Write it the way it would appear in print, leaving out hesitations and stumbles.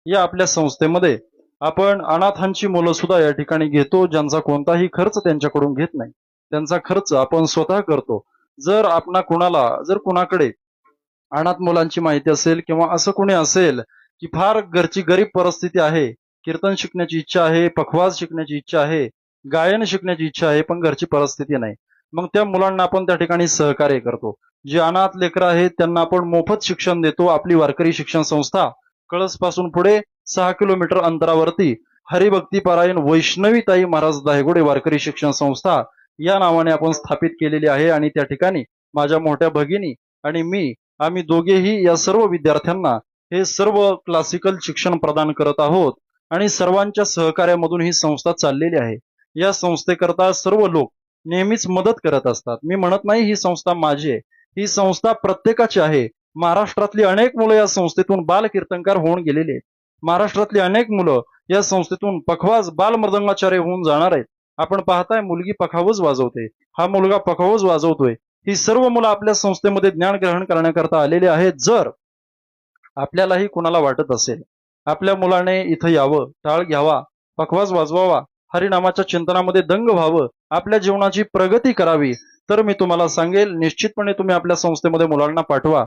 या आपल्या संस्थेमध्ये आपण अनाथांची मुलं सुद्धा या ठिकाणी घेतो, ज्यांचा कोणताही खर्च त्यांच्याकडून घेत नाही. त्यांचा खर्च आपण स्वतः करतो. जर कुणाकडे अनाथ मुलांची माहिती असेल किंवा असं कोणी असेल की फार घरची गरीब परिस्थिती आहे, कीर्तन शिकण्याची इच्छा आहे, पखवाज शिकण्याची इच्छा आहे, गायन शिकण्याची इच्छा आहे, पण घरची परिस्थिती नाही, मग त्या मुलांना आपण त्या ठिकाणी सहकार्य करतो. जे अनाथ लेकरं आहेत त्यांना आपण मोफत शिक्षण देतो. आपली वारकरी शिक्षण संस्था कळस पासून पुढे 6 किलोमीटर अंतरावरती हरिभक्ती पारायण वैष्णवीताई महाराज दायगुडे वारकरी शिक्षण संस्था या नावाने आपण स्थापित केलेली आहे. आणि त्या ठिकाणी माझ्या मोठ्या भगिनी आणि मी, आम्ही दोघेही या सर्व विद्यार्थ्यांना हे सर्व क्लासिकल शिक्षण प्रदान करत आहोत. आणि सर्वांच्या सहकार्यामधून ही संस्था चाललेली आहे. या संस्थेकरता सर्व लोक नेहमीच मदत करत असतात. मी म्हणत नाही ही संस्था माझी आहे, ही संस्था प्रत्येकाची आहे. महाराष्ट्रातली अनेक मुलं या संस्थेतून बाल कीर्तनकार होऊन गेलेले आहेत. महाराष्ट्रातली अनेक मुलं या संस्थेतून पखवाज बाल मृदंगाचार्य होऊन जाणार आहेत. आपण पाहताय मुलगी पखावज वाजवते, हा मुलगा पखावज वाजवतोय. ही सर्व मुलं आपल्या संस्थेमध्ये ज्ञान ग्रहण करण्याकरता आलेले आहेत. जर आपल्यालाही कुणाला वाटत असेल आपल्या मुलाने इथं यावं, टाळ घ्यावा, पखवाज वाजवावा, हरिनामाच्या चिंतनामध्ये दंग व्हावं, आपल्या जीवनाची प्रगती करावी, तर मी तुम्हाला सांगेल निश्चितपणे तुम्ही आपल्या संस्थेमध्ये मुलांना पाठवा.